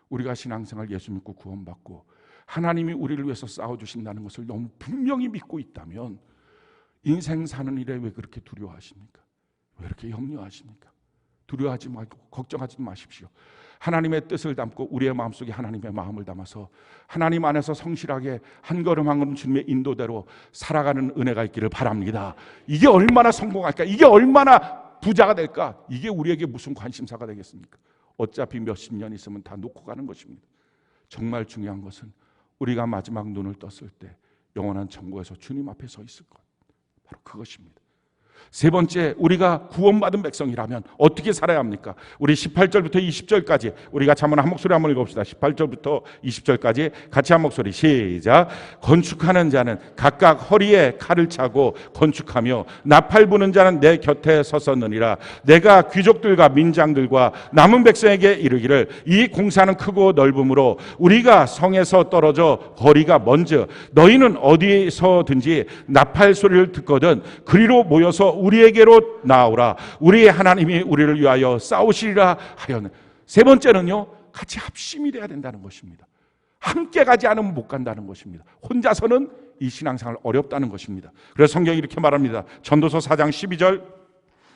우리가 신앙생활 예수 믿고 구원받고 하나님이 우리를 위해서 싸워주신다는 것을 너무 분명히 믿고 있다면 인생 사는 일에 왜 그렇게 두려워하십니까? 왜 이렇게 염려하십니까? 두려워하지 말고 걱정하지 마십시오. 하나님의 뜻을 담고 우리의 마음속에 하나님의 마음을 담아서 하나님 안에서 성실하게 한 걸음 한 걸음 주님의 인도대로 살아가는 은혜가 있기를 바랍니다. 이게 얼마나 성공할까? 이게 얼마나 부자가 될까? 이게 우리에게 무슨 관심사가 되겠습니까? 어차피 몇십 년 있으면 다 놓고 가는 것입니다. 정말 중요한 것은 우리가 마지막 눈을 떴을 때 영원한 천국에서 주님 앞에 서 있을 것, 바로 그것입니다. 세 번째, 우리가 구원받은 백성이라면 어떻게 살아야 합니까? 우리 18절부터 20절까지 우리 같이 한번 한 목소리 한번 읽어봅시다. 18절부터 20절까지 같이 한 목소리 시작. 건축하는 자는 각각 허리에 칼을 차고 건축하며 나팔 부는 자는 내 곁에 섰었느니라. 내가 귀족들과 민장들과 남은 백성에게 이르기를 이 공사는 크고 넓음으로 우리가 성에서 떨어져 거리가 먼저 너희는 어디서든지 나팔 소리를 듣거든 그리로 모여서 우리에게로 나오라. 우리의 하나님이 우리를 위하여 싸우시리라 하였네. 세 번째는요, 같이 합심이 돼야 된다는 것입니다. 함께 가지 않으면 못 간다는 것입니다. 혼자서는 이 신앙생활 어렵다는 것입니다. 그래서 성경이 이렇게 말합니다. 전도서 4장 12절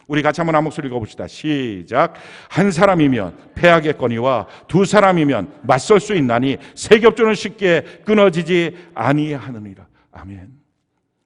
우리 같이 한번 한 목소리 읽어봅시다. 시작. 한 사람이면 패하겠거니와 두 사람이면 맞설 수 있나니 세 겹조는 쉽게 끊어지지 아니하느니라. 아멘.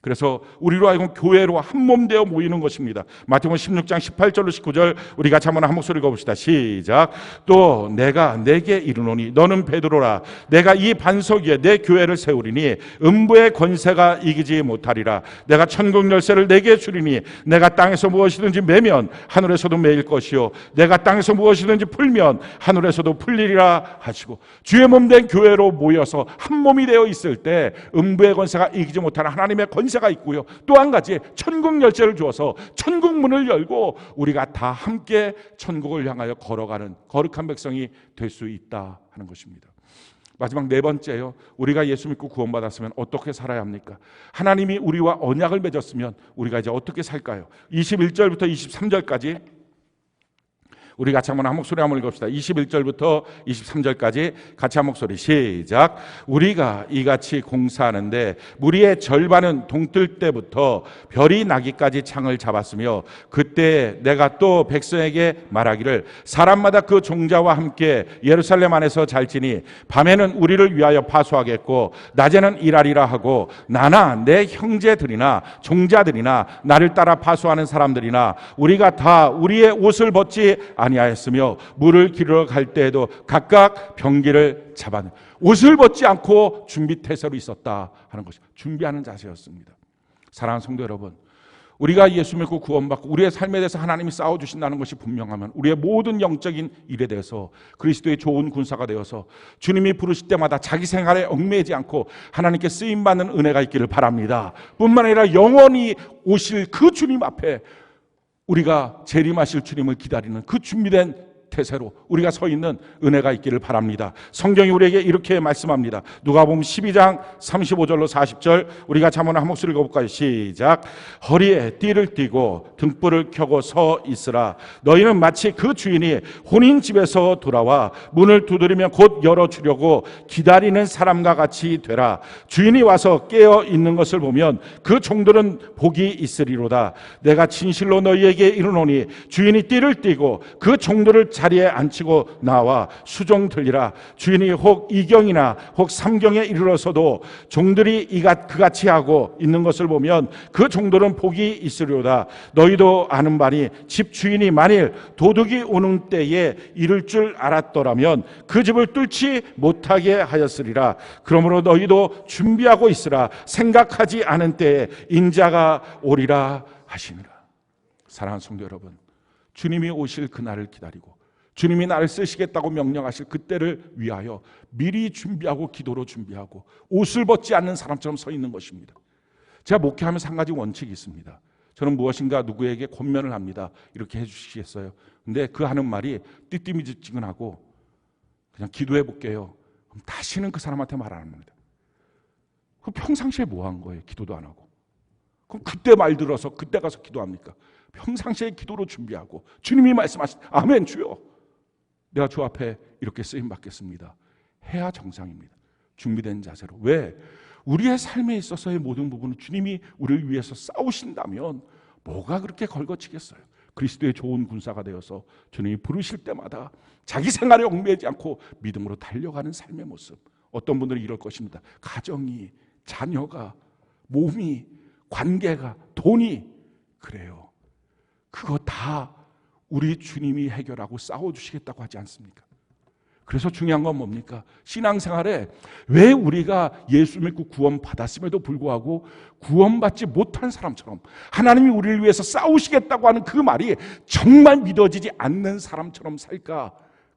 그래서 우리로 하여금 교회로 한 몸 되어 모이는 것입니다. 마태복음 16장 18절로 19절 우리 같이 한번 한 목소리 읽어봅시다. 시작. 또 내가 내게 이르노니 너는 베드로라. 내가 이 반석 위에 내 교회를 세우리니 음부의 권세가 이기지 못하리라. 내가 천국 열쇠를 내게 주리니 내가 땅에서 무엇이든지 매면 하늘에서도 매일 것이요 내가 땅에서 무엇이든지 풀면 하늘에서도 풀리리라 하시고, 주의 몸 된 교회로 모여서 한 몸이 되어 있을 때 음부의 권세가 이기지 못하는 하나님의 권세가 있고요. 또 한 가지, 천국 열쇠를 주어서 천국 문을 열고 우리가 다 함께 천국을 향하여 걸어가는 거룩한 백성이 될 수 있다 하는 것입니다. 마지막 네 번째요, 우리가 예수 믿고 구원받았으면 어떻게 살아야 합니까? 하나님이 우리와 언약을 맺었으면 우리가 이제 어떻게 살까요? 21절부터 23절까지 우리 같이 한번 한 목소리 한번 읽읍시다. 21절부터 23절까지 같이 한 목소리 시작. 우리가 이같이 공사하는데 무리의 절반은 동뜰 때부터 별이 나기까지 창을 잡았으며 그때 내가 또 백성에게 말하기를 사람마다 그 종자와 함께 예루살렘 안에서 잘지니 밤에는 우리를 위하여 파수하겠고 낮에는 일하리라 하고 나나 내 형제들이나 종자들이나 나를 따라 파수하는 사람들이나 우리가 다 우리의 옷을 벗지 아니하였으며 물을 기르러 갈 때에도 각각 병기를 잡았네. 옷을 벗지 않고 준비 태세로 있었다 하는 것이 준비하는 자세였습니다. 사랑하는 성도 여러분, 우리가 예수 믿고 구원받고 우리의 삶에 대해서 하나님이 싸워주신다는 것이 분명하면 우리의 모든 영적인 일에 대해서 그리스도의 좋은 군사가 되어서 주님이 부르실 때마다 자기 생활에 얽매이지 않고 하나님께 쓰임받는 은혜가 있기를 바랍니다. 뿐만 아니라 영원히 오실 그 주님 앞에 우리가 재림하실 주님을 기다리는 그 준비된 태세로 우리가 서 있는 은혜가 있기를 바랍니다. 성경이 우리에게 이렇게 말씀합니다. 누가복음 12장 35절로 40절 우리가 잠언 한 목소리 읽어볼까요? 시작. 허리에 띠를 띠고 등불을 켜고 서 있으라. 너희는 마치 그 주인이 혼인집에서 돌아와 문을 두드리면 곧 열어주려고 기다리는 사람과 같이 되라. 주인이 와서 깨어 있는 것을 보면 그 종들은 복이 있으리로다. 내가 진실로 너희에게 이르노니 주인이 띠를 띠고 그 종들을 자리에 앉히고 나와 수종 들리라. 주인이 혹 2경이나 혹 3경에 이르러서도 종들이 그같이 하고 있는 것을 보면 그 종들은 복이 있으리로다. 너희도 아는 바니 집 주인이 만일 도둑이 오는 때에 이를 줄 알았더라면 그 집을 뚫지 못하게 하였으리라. 그러므로 너희도 준비하고 있으라. 생각하지 않은 때에 인자가 오리라 하시니라. 사랑하는 성도 여러분, 주님이 오실 그날을 기다리고 주님이 나를 쓰시겠다고 명령하실 그때를 위하여 미리 준비하고 기도로 준비하고 옷을 벗지 않는 사람처럼 서 있는 것입니다. 제가 목회하면서 한 가지 원칙이 있습니다. 저는 무엇인가 누구에게 권면을 합니다. 이렇게 해주시겠어요? 근데 그 하는 말이 띠띠미지근하고 그냥 기도해 볼게요. 그럼 다시는 그 사람한테 말 안 합니다. 그럼 평상시에 뭐 한 거예요? 기도도 안 하고. 그럼 그때 말 들어서 그때 가서 기도합니까? 평상시에 기도로 준비하고 주님이 말씀하신 아멘 주여 내가 주 앞에 이렇게 쓰임 받겠습니다. 해야 정상입니다. 준비된 자세로. 왜? 우리의 삶에 있어서의 모든 부분은 주님이 우리를 위해서 싸우신다면 뭐가 그렇게 걸거치겠어요? 그리스도의 좋은 군사가 되어서 주님이 부르실 때마다 자기 생활에 얽매이지 않고 믿음으로 달려가는 삶의 모습. 어떤 분들은 이럴 것입니다. 가정이, 자녀가, 몸이, 관계가, 돈이 그래요. 그거 다 우리 주님이 해결하고 싸워주시겠다고 하지 않습니까? 그래서 중요한 건 뭡니까? 신앙생활에 왜 우리가 예수 믿고 구원 받았음에도 불구하고 구원받지 못한 사람처럼 하나님이 우리를 위해서 싸우시겠다고 하는 그 말이 정말 믿어지지 않는 사람처럼 살까?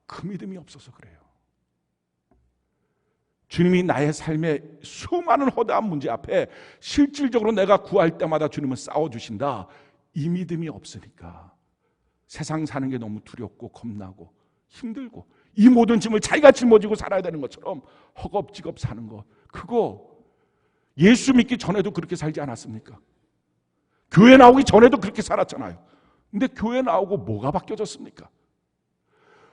그 믿음이 없어서 그래요. 주님이 나의 삶의 수많은 허다한 문제 앞에 실질적으로 내가 구할 때마다 주님은 싸워주신다. 이 믿음이 없으니까 세상 사는 게 너무 두렵고 겁나고 힘들고 이 모든 짐을 자기가 짊어지고 살아야 되는 것처럼 허겁지겁 사는 것, 그거 예수 믿기 전에도 그렇게 살지 않았습니까? 교회 나오기 전에도 그렇게 살았잖아요. 근데 교회 나오고 뭐가 바뀌어졌습니까?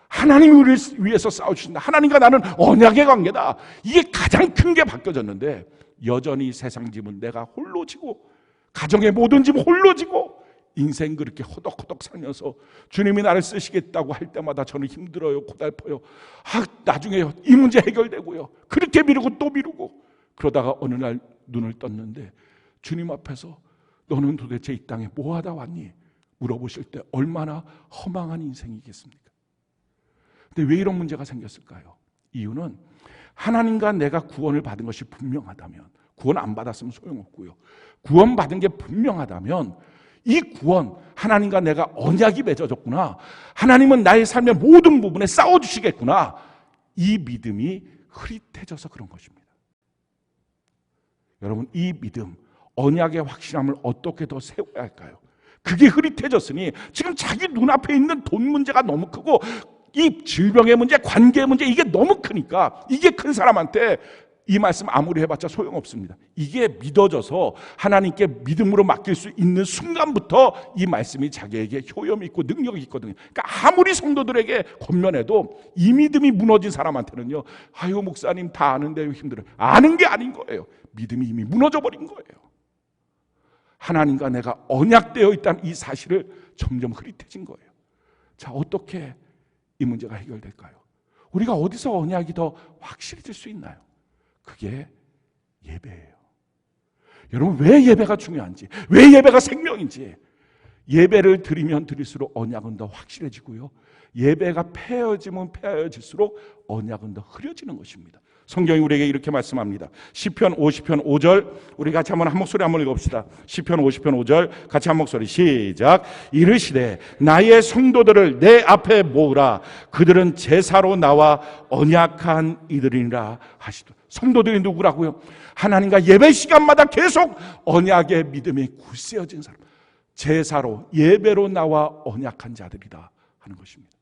하나님이 우리를 위해서 싸우신다. 하나님과 나는 언약의 관계다. 이게 가장 큰 게 바뀌어졌는데 여전히 세상 짐은 내가 홀로 지고 가정의 모든 짐 홀로 지고 인생 그렇게 허덕허덕 살면서 주님이 나를 쓰시겠다고 할 때마다 저는 힘들어요. 고달퍼요. 나중에 이 문제 해결되고요. 그렇게 미루고 또 미루고 그러다가 어느 날 눈을 떴는데 주님 앞에서 너는 도대체 이 땅에 뭐 하다 왔니? 물어보실 때 얼마나 허망한 인생이겠습니까? 근데 왜 이런 문제가 생겼을까요? 이유는 하나님과 내가 구원을 받은 것이 분명하다면, 구원 안 받았으면 소용없고요. 구원 받은 게 분명하다면 이 구원, 하나님과 내가 언약이 맺어졌구나. 하나님은 나의 삶의 모든 부분에 싸워주시겠구나. 이 믿음이 흐릿해져서 그런 것입니다. 여러분, 이 믿음, 언약의 확실함을 어떻게 더 세워야 할까요? 그게 흐릿해졌으니 지금 자기 눈앞에 있는 돈 문제가 너무 크고 이 질병의 문제, 관계의 문제, 이게 너무 크니까 이게 큰 사람한테 이 말씀 아무리 해봤자 소용없습니다. 이게 믿어져서 하나님께 믿음으로 맡길 수 있는 순간부터 이 말씀이 자기에게 효염이 있고 능력이 있거든요. 그러니까 아무리 성도들에게 권면해도 이 믿음이 무너진 사람한테는요, 아유 목사님 다 아는데요 힘들어요. 아는 게 아닌 거예요. 믿음이 이미 무너져 버린 거예요. 하나님과 내가 언약되어 있다는 이 사실을 점점 흐릿해진 거예요. 자, 어떻게 이 문제가 해결될까요? 우리가 어디서 언약이 더 확실해질 수 있나요? 그게 예배예요. 여러분, 왜 예배가 중요한지, 왜 예배가 생명인지, 예배를 드리면 드릴수록 언약은 더 확실해지고요, 예배가 폐허지면 폐허질수록 언약은 더 흐려지는 것입니다. 성경이 우리에게 이렇게 말씀합니다. 시편 50편 5절 우리 같이 한번 한 목소리 한번 읽읍시다. 시편 50편 5절 같이 한 목소리 시작. 이르시되 나의 성도들을 내 앞에 모으라. 그들은 제사로 나와 언약한 이들이니라 하시더. 성도들이 누구라고요? 하나님과 예배 시간마다 계속 언약의 믿음이 굳세어진 사람, 제사로 예배로 나와 언약한 자들이다 하는 것입니다.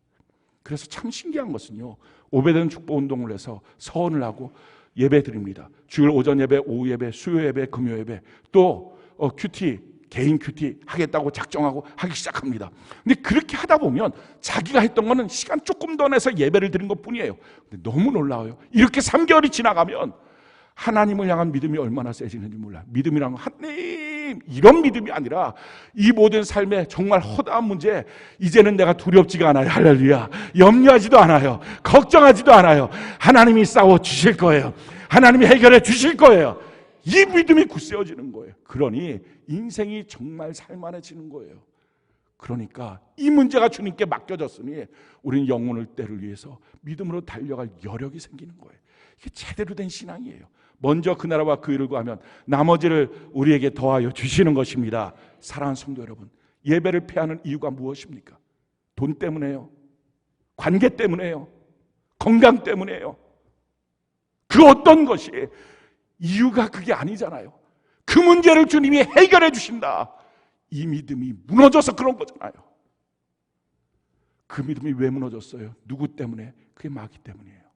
그래서 참 신기한 것은요, 오베덴 축복 운동을 해서 서원을 하고 예배 드립니다. 주일 오전 예배, 오후 예배, 수요 예배, 금요 예배, 또 큐티, 개인 큐티 하겠다고 작정하고 하기 시작합니다. 근데 그렇게 하다 보면 자기가 했던 거는 시간 조금 더 내서 예배를 드린 것 뿐이에요. 근데 너무 놀라워요. 이렇게 3개월이 지나가면 하나님을 향한 믿음이 얼마나 세지는지 몰라요. 믿음이란 건 하나님 이런 믿음이 아니라 이 모든 삶에 정말 허다한 문제, 이제는 내가 두렵지가 않아요. 할렐루야. 염려하지도 않아요. 걱정하지도 않아요. 하나님이 싸워 주실 거예요. 하나님이 해결해 주실 거예요. 이 믿음이 굳세어지는 거예요. 그러니 인생이 정말 살만해지는 거예요. 그러니까 이 문제가 주님께 맡겨졌으니 우리는 영혼을 때를 위해서 믿음으로 달려갈 여력이 생기는 거예요. 이게 제대로 된 신앙이에요. 먼저 그 나라와 그 일을 구하면 나머지를 우리에게 더하여 주시는 것입니다. 사랑하는 성도 여러분, 예배를 패하는 이유가 무엇입니까? 돈 때문에요? 관계 때문에요? 건강 때문에요? 그 어떤 것이 이유가 그게 아니잖아요. 그 문제를 주님이 해결해 주신다. 이 믿음이 무너져서 그런 거잖아요. 그 믿음이 왜 무너졌어요? 누구 때문에? 그게 마귀 때문이에요.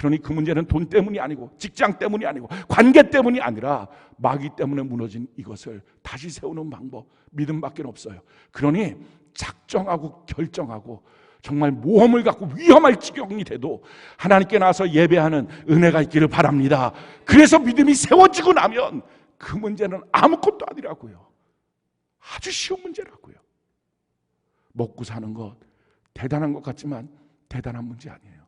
그러니 그 문제는 돈 때문이 아니고 직장 때문이 아니고 관계 때문이 아니라 마귀 때문에 무너진 이것을 다시 세우는 방법, 믿음밖에 없어요. 그러니 작정하고 결정하고 정말 모험을 갖고 위험할 지경이 돼도 하나님께 나와서 예배하는 은혜가 있기를 바랍니다. 그래서 믿음이 세워지고 나면 그 문제는 아무것도 아니라고요. 아주 쉬운 문제라고요. 먹고 사는 것 대단한 것 같지만 대단한 문제 아니에요.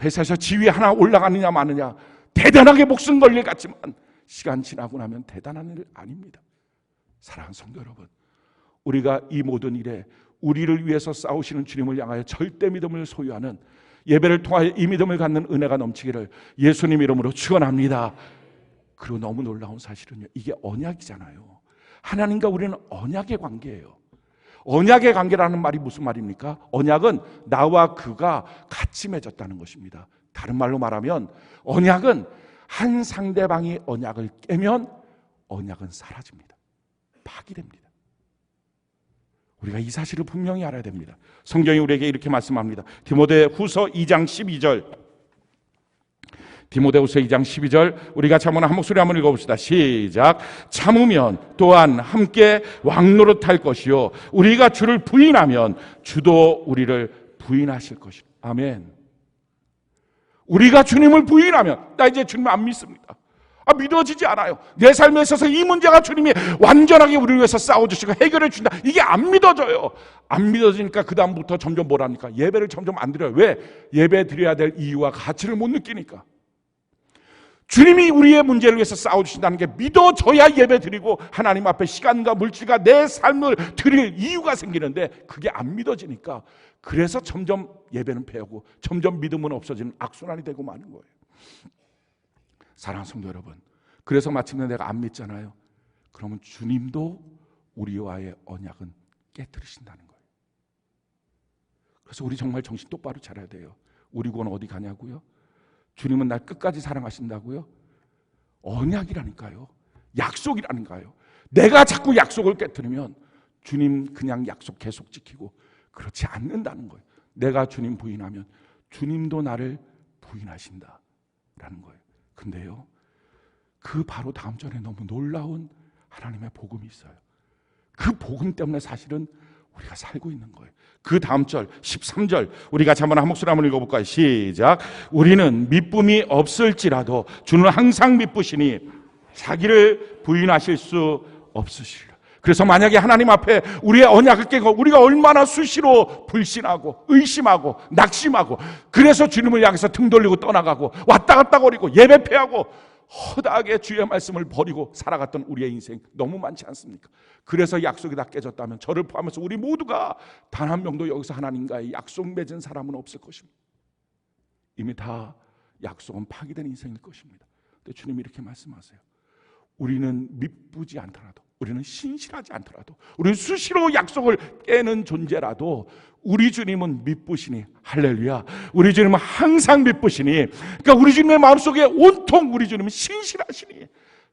회사에서 지위 하나 올라가느냐 마느냐 대단하게 목숨 걸릴 것 같지만 시간 지나고 나면 대단한 일 아닙니다. 사랑하는 성도 여러분, 우리가 이 모든 일에 우리를 위해서 싸우시는 주님을 향하여 절대 믿음을 소유하는 예배를 통하여 이 믿음을 갖는 은혜가 넘치기를 예수님 이름으로 축원합니다. 그리고 너무 놀라운 사실은요, 이게 언약이잖아요. 하나님과 우리는 언약의 관계예요. 언약의 관계라는 말이 무슨 말입니까? 언약은 나와 그가 같이 맺었다는 것입니다. 다른 말로 말하면 언약은 한 상대방이 언약을 깨면 언약은 사라집니다. 파기됩니다. 우리가 이 사실을 분명히 알아야 됩니다. 성경이 우리에게 이렇게 말씀합니다. 디모데후서 2장 12절. 디모데후서 2장 12절 우리 같이 한번 한 목소리 한번 읽어봅시다. 시작. 참으면 또한 함께 왕노릇할 것이요 우리가 주를 부인하면 주도 우리를 부인하실 것이다. 아멘. 우리가 주님을 부인하면, 나 이제 주님 안 믿습니다. 믿어지지 않아요. 내 삶에 있어서 이 문제가 주님이 완전하게 우리를 위해서 싸워주시고 해결해 준다. 이게 안 믿어져요. 안 믿어지니까 그 다음부터 점점 뭐랍니까? 예배를 점점 안 드려요. 왜? 예배 드려야 될 이유와 가치를 못 느끼니까. 주님이 우리의 문제를 위해서 싸워주신다는 게 믿어져야 예배 드리고 하나님 앞에 시간과 물질과 내 삶을 드릴 이유가 생기는데 그게 안 믿어지니까 그래서 점점 예배는 패하고 점점 믿음은 없어지는 악순환이 되고 마는 거예요. 사랑하는 성도 여러분, 그래서 마침내 내가 안 믿잖아요. 그러면 주님도 우리와의 언약은 깨뜨리신다는 거예요. 그래서 우리 정말 정신 똑바로 차려야 돼요. 우리 구원 어디 가냐고요? 주님은 날 끝까지 사랑하신다고요? 언약이라니까요. 약속이라니까요. 내가 자꾸 약속을 깨뜨리면 주님 그냥 약속 계속 지키고 그렇지 않는다는 거예요. 내가 주님 부인하면 주님도 나를 부인하신다라는 거예요. 근데요, 그 바로 다음 절에 너무 놀라운 하나님의 복음이 있어요. 그 복음 때문에 사실은 우리가 살고 있는 거예요. 그 다음 절 13절 우리 같이 한번 한 목소리 한번 읽어볼까요? 시작. 우리는 미쁨이 없을지라도 주는 항상 미쁘시니 자기를 부인하실 수 없으시리라. 그래서 만약에 하나님 앞에 우리의 언약을 깨고 우리가 얼마나 수시로 불신하고 의심하고 낙심하고 그래서 주님을 향해서 등 돌리고 떠나가고 왔다 갔다 거리고 예배 패하고 허다하게 주의 말씀을 버리고 살아갔던 우리의 인생 너무 많지 않습니까? 그래서 약속이 다 깨졌다면 저를 포함해서 우리 모두가 단 한 명도 여기서 하나님과의 약속 맺은 사람은 없을 것입니다. 이미 다 약속은 파기된 인생일 것입니다. 근데 주님이 이렇게 말씀하세요. 우리는 미쁘지 않더라도, 우리는 신실하지 않더라도, 우리는 수시로 약속을 깨는 존재라도 우리 주님은 미쁘시니, 할렐루야, 우리 주님은 항상 미쁘시니, 그러니까 우리 주님의 마음속에 온통 우리 주님은 신실하시니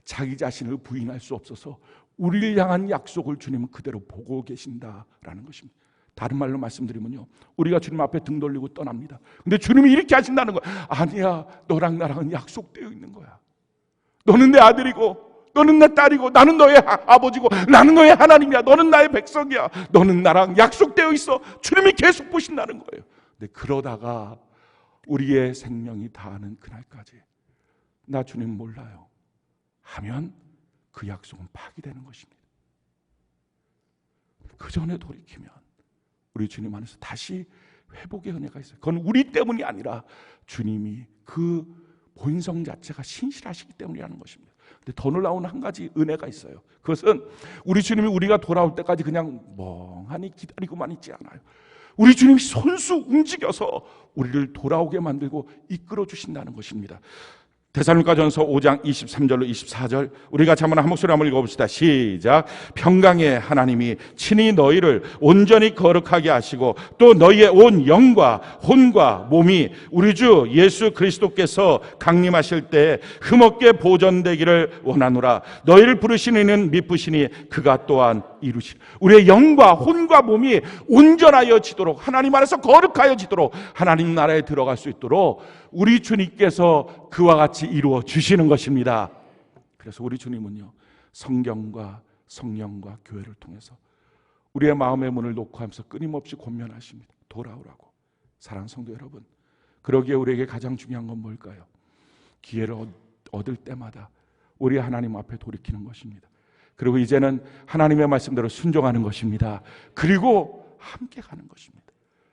자기 자신을 부인할 수 없어서 우리를 향한 약속을 주님은 그대로 보고 계신다라는 것입니다. 다른 말로 말씀드리면요, 우리가 주님 앞에 등 돌리고 떠납니다. 근데 주님이 이렇게 하신다는 거야. 아니야, 너랑 나랑은 약속되어 있는 거야. 너는 내 아들이고 너는 내 딸이고 나는 너의 아버지고 나는 너의 하나님이야. 너는 나의 백성이야. 너는 나랑 약속되어 있어. 주님이 계속 보신다는 거예요. 근데 그러다가 우리의 생명이 다하는 그날까지 나 주님 몰라요 하면 그 약속은 파기되는 것입니다. 그 전에 돌이키면 우리 주님 안에서 다시 회복의 은혜가 있어요. 그건 우리 때문이 아니라 주님이 그 본성 자체가 신실하시기 때문이라는 것입니다. 근데 더 놀라운 한 가지 은혜가 있어요. 그것은 우리 주님이 우리가 돌아올 때까지 그냥 멍하니 기다리고만 있지 않아요. 우리 주님이 손수 움직여서 우리를 돌아오게 만들고 이끌어 주신다는 것입니다. 데살로니가전서 5장 23절로 24절 우리 같이 한번 한 목소리 한번 읽어봅시다. 시작. 평강의 하나님이 친히 너희를 온전히 거룩하게 하시고 또 너희의 온 영과 혼과 몸이 우리 주 예수 그리스도께서 강림하실 때 흠없게 보존되기를 원하노라. 너희를 부르시는 이는 미쁘시니 그가 또한 이루시리. 우리의 영과 혼과 몸이 온전하여지도록 하나님 안에서 거룩하여지도록 하나님 나라에 들어갈 수 있도록 우리 주님께서 그와 같이 이루어 주시는 것입니다. 그래서 우리 주님은요, 성경과 성령과 교회를 통해서 우리의 마음의 문을 놓고 하면서 끊임없이 권면하십니다. 돌아오라고. 사랑하는 성도 여러분, 그러기에 우리에게 가장 중요한 건 뭘까요? 기회를 얻을 때마다 우리 하나님 앞에 돌이키는 것입니다. 그리고 이제는 하나님의 말씀대로 순종하는 것입니다. 그리고 함께 가는 것입니다.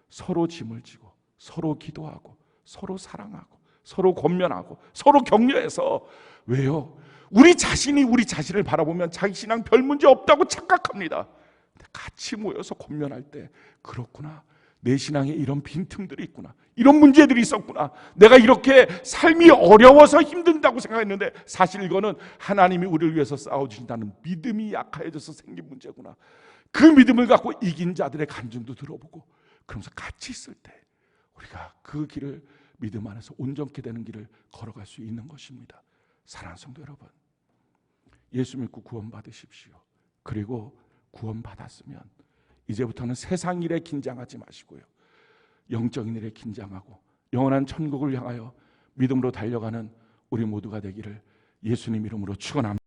서로 짐을 지고 서로 기도하고 서로 사랑하고 서로 권면하고 서로 격려해서. 왜요? 우리 자신이 우리 자신을 바라보면 자기 신앙 별 문제 없다고 착각합니다. 근데 같이 모여서 권면할 때 그렇구나, 내 신앙에 이런 빈틈들이 있구나, 이런 문제들이 있었구나, 내가 이렇게 삶이 어려워서 힘든다고 생각했는데 사실 이거는 하나님이 우리를 위해서 싸워주신다는 믿음이 약해져서 생긴 문제구나. 그 믿음을 갖고 이긴 자들의 간증도 들어보고 그러면서 같이 있을 때 우리가 그 길을 믿음 안에서 온전케 되는 길을 걸어갈 수 있는 것입니다. 사랑하는 성도 여러분, 예수 믿고 구원 받으십시오. 그리고 구원 받았으면 이제부터는 세상 일에 긴장하지 마시고요, 영적인 일에 긴장하고 영원한 천국을 향하여 믿음으로 달려가는 우리 모두가 되기를 예수님 이름으로 축원합니다.